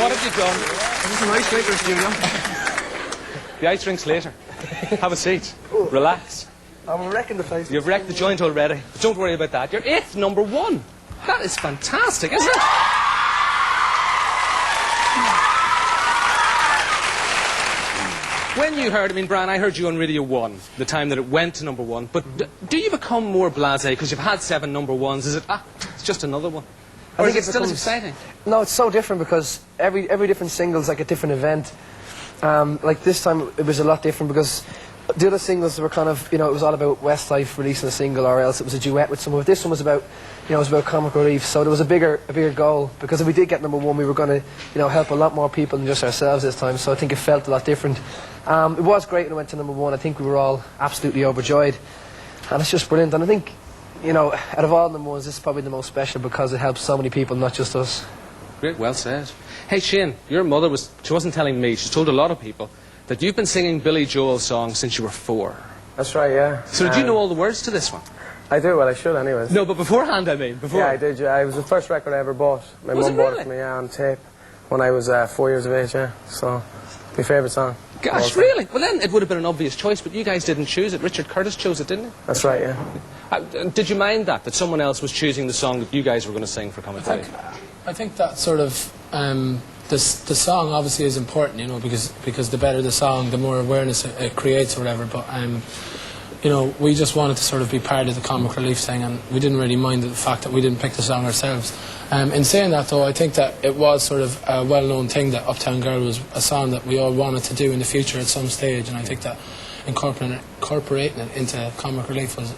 What have you done? Is this an ice drink or a studio? The ice drink's later. Have a seat. Relax. I'm wrecking the place. You've wrecked the joint already. But don't worry about that. You're #1. That is fantastic, isn't it? When you heard, I mean, Brian, I heard you on Radio 1, the time that it went to #1, but do you become more blasé because you've had 7 #1s? Is it, it's just another one? Or is it still as exciting? No, it's so different because every different single's like a different event. Like this time it was a lot different because the other singles were kind of, you know, it was all about Westlife releasing a single, or else it was a duet with someone. This one was about, you know, it was about comic relief. So there was a bigger goal, because if we did get #1, we were going to, you know, help a lot more people than just ourselves this time. So I think it felt a lot different. It was great when it went to #1. I think we were all absolutely overjoyed, and it's just brilliant. And I think, you know, out of all #1s, this is probably the most special because it helps so many people, not just us. Great, well said. Hey, Shane, your mother she wasn't telling me, she's told a lot of people that you've been singing Billy Joel's songs since you were 4. That's right, yeah. So do you know all the words to this one? I do, well I should anyways. No, but beforehand, I mean. Before. Yeah, I did, yeah. It was the first record I ever bought. My mum bought it for me, yeah, on tape when I was 4 years of age, yeah. So, my favourite song. Gosh, really? Well then, it would have been an obvious choice, but you guys didn't choose it. Richard Curtis chose it, didn't he? That's right, yeah. Did you mind that someone else was choosing the song that you guys were going to sing for commentary? I think that sort of the song obviously is important, you know, because the better the song, the more awareness it creates or whatever. But you know, we just wanted to sort of be part of the comic relief thing, and we didn't really mind the fact that we didn't pick the song ourselves. In saying that, though, I think that it was sort of a well-known thing that Uptown Girl was a song that we all wanted to do in the future at some stage, and I think that incorporating it into comic relief was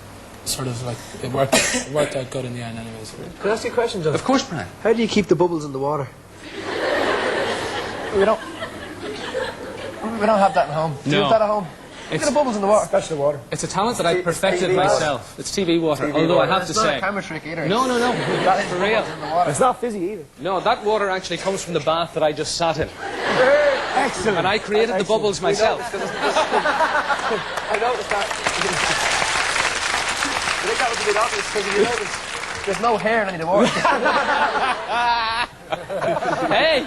sort of like it worked out good in the end, anyways. Can I ask you a question, John? Of course, Brian. How do you keep the bubbles in the water? We don't have that at home. Do you have that at home? Look at the bubbles in the water. Especially the water. It's a talent that I perfected myself. It's TV water. Although I have to say, it's not a camera trick either. No. That's for real. It's not fizzy either. No, that water actually comes from the bath that I just sat in. Excellent. And I created the bubbles myself. I noticed that. I think that was a bit obvious because you noticed there's no hair in any of the water. Hey!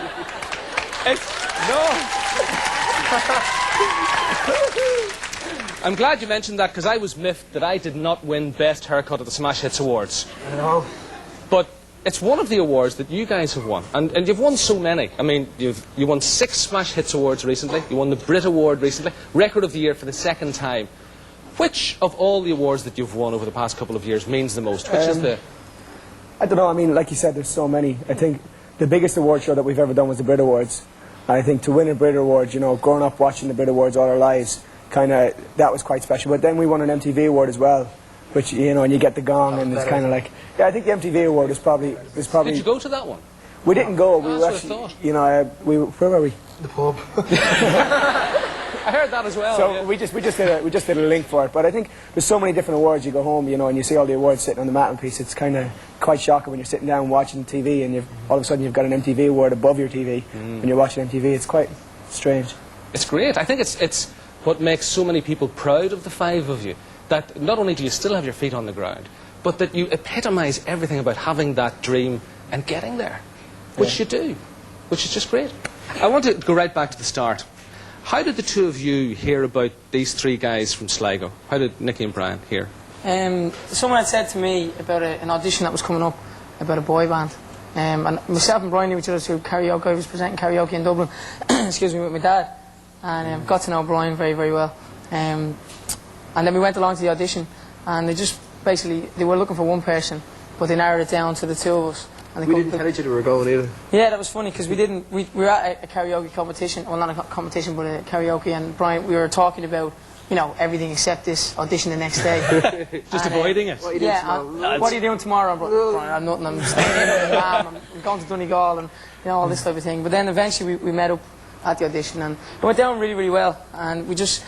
I'm glad you mentioned that, because I was miffed that I did not win Best Haircut at the Smash Hits Awards. I know. But it's one of the awards that you guys have won. And you've won so many. I mean, you won 6 Smash Hits Awards recently. You won the Brit Award recently. Record of the Year for the 2nd time. Which of all the awards that you've won over the past couple of years means the most? Which is the... I don't know, I mean, like you said, there's so many. I think the biggest award show that we've ever done was the Brit Awards. And I think to win a Brit Award, you know, growing up watching the Brit Awards all our lives, kind of, that was quite special. But then we won an MTV Award as well, which, you know, and you get the gong, and it's kind of like, yeah, I think the MTV Award was probably... Did you go to that one? We didn't go. We were actually, you know, where were we? The pub. I heard that as well. So yeah. we just did a link for it. But I think there's so many different awards. You go home, you know, and you see all the awards sitting on the mantelpiece. It's kind of quite shocking when you're sitting down watching TV and all of a sudden you've got an MTV award above your TV when you're watching MTV. It's quite strange. It's great. I think it's what makes so many people proud of the 5 of you. That not only do you still have your feet on the ground, but that you epitomise everything about having that dream and getting there, which you do, which is just great. I want to go right back to the start. How did the 2 of you hear about these 3 guys from Sligo? How did Nicky and Brian hear? Someone had said to me about an audition that was coming up about a boy band. And myself and Brian knew each other through karaoke. I was presenting karaoke in Dublin, excuse me, with my dad. And got to know Brian very, very well. And then we went along to the audition, and they were looking for one person, but they narrowed it down to the 2 of us. And we didn't tell each other we were going either. Yeah, that was funny because we were at a karaoke competition, well, not a competition, but a karaoke, and Brian, we were talking about, you know, everything except this audition the next day. Just avoiding it. What are you doing tomorrow? Brian, I'm nothing. I'm staying in with my mum. I'm going to Donegal, and you know, all this type of thing. But then eventually we met up at the audition, and it went down really, really well. And we just,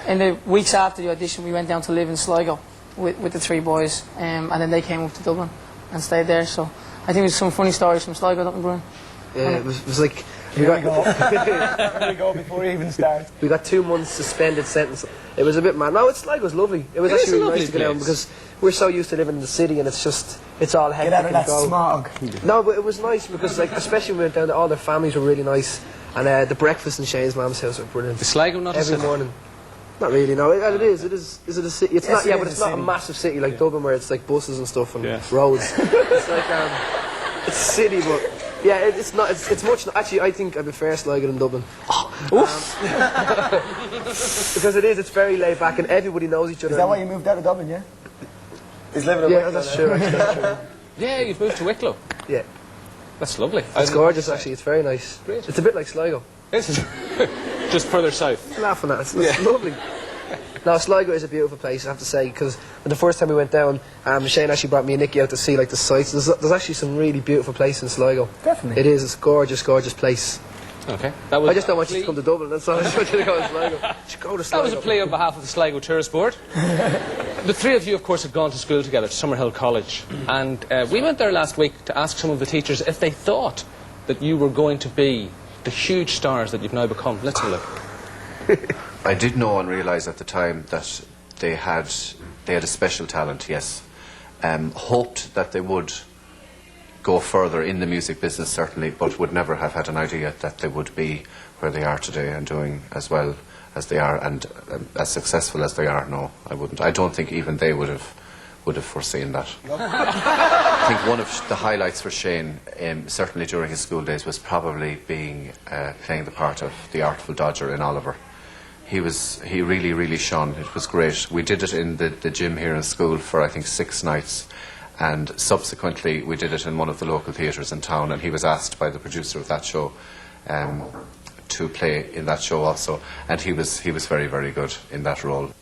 in the weeks after the audition, we went down to live in Sligo with the 3 boys, and then they came up to Dublin and stayed there. So I think there's some funny stories from Sligo, don't we, Brian? Yeah, it was like... Here we go. Here we go before we even start. We got 2 months suspended sentence. It was a bit mad. No, Sligo was lovely. It was It is actually a really nice to lovely get out place. because we're so used to living in the city and it's all hectic Get out of and that go. smog. No, but it was nice because, like, especially when we went down there, all their families were really nice. And the breakfast in Shane's mum's house was brilliant. Is Sligo not a Every city? morning. Not really, no. It is. Is it a city? It's not. it Yeah, is but a it's not a city. massive city like Dublin where it's like buses and stuff and Yeah. roads. It's like it's a city, but yeah, it's not. It's much. Actually, I think I prefer Sligo than Dublin. Because it is. It's very laid back and everybody knows each other. Is that why you moved out of Dublin, yeah? He's living in Yeah, Wicklow that's now. true. Actually, that's true. Yeah, you've moved to Wicklow. Yeah, That's lovely. it's gorgeous. Actually, it's very nice. Great. It's a bit like Sligo. This is just further south. Laughing at it. It's lovely. No, Sligo is a beautiful place, I have to say, because the first time we went down, Shane actually brought me and Nicky out to see like the sights. There's actually some really beautiful places in Sligo. Definitely. It is. It's a gorgeous, gorgeous place. Okay. That was I just don't want you to come to Dublin. That's all. I just want you to go to Sligo. You should go to That Sligo. was a plea on behalf of the Sligo Tourist Board. The three of you, of course, had gone to school together, to Summerhill College. And we went there last week to ask some of the teachers if they thought that you were going to be the huge stars that you've now become. Let's have a look. I did know and realise at the time that they had a special talent, yes. Hoped that they would go further in the music business, certainly, but would never have had an idea that they would be where they are today and doing as well as they are and as successful as they are. No, I wouldn't. I don't think even they would have foreseen that. I think one of the highlights for Shane, certainly during his school days, was probably playing the part of the Artful Dodger in Oliver. He really, really shone. It was great. We did it in the gym here in school for, I think, 6 nights. And subsequently, we did it in one of the local theatres in town. And he was asked by the producer of that show to play in that show also. And he was very, very good in that role.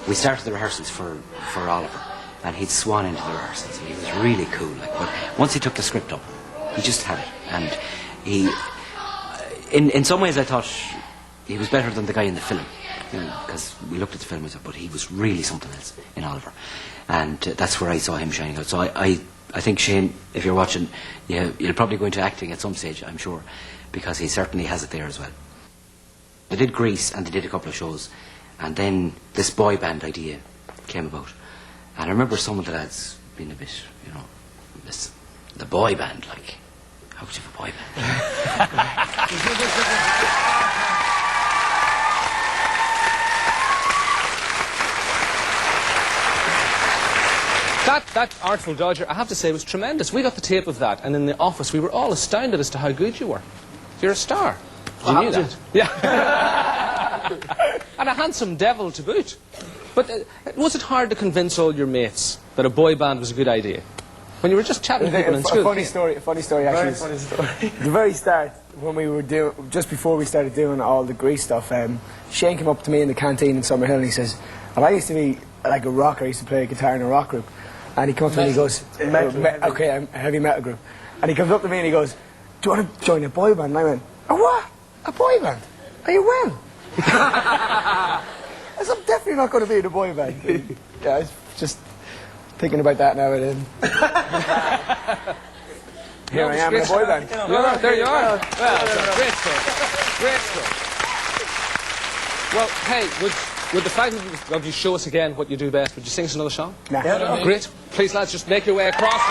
We started the rehearsals for Oliver, and he'd swan into the rehearsals, and he was really cool. But once he took the script up, he just had it, and he, in some ways, I thought he was better than the guy in the film, because we looked at the film and said, but he was really something else in Oliver, and that's where I saw him shining out. So I think, Shane, if you're watching, you'll probably go into acting at some stage, I'm sure, because he certainly has it there as well. They did Grease, and they did a couple of shows. And then this boy band idea came about. And I remember some of the lads being a bit, the boy band, like, how could you have a boy band? That Artful Dodger, I have to say, was tremendous. We got the tape of that, and in the office, we were all astounded as to how good you were. You're a star. You knew that. Yeah. And a handsome devil to boot. But was it hard to convince all your mates that a boy band was a good idea? When you were just chatting to people in school? A funny story actually. Very funny story. The very start, when we were just before we started doing all the Grease stuff, Shane came up to me in the canteen in Summerhill and he says, well, I used to be like a rocker, I used to play guitar in a rock group. And he comes to me and he goes, a heavy metal group. And he comes up to me and he goes, do you want to join a boy band? And I went, a what? A boy band? Are you well? I said, I'm definitely not going to be in a boy band. Yeah, I was just thinking about that now and then. Here I am in a boy band. There you are. Well, great stuff. Great stuff. Well, hey, would the five of you show us again what you do best? Would you sing us another song? Nah. Great. Please, lads, just make your way across.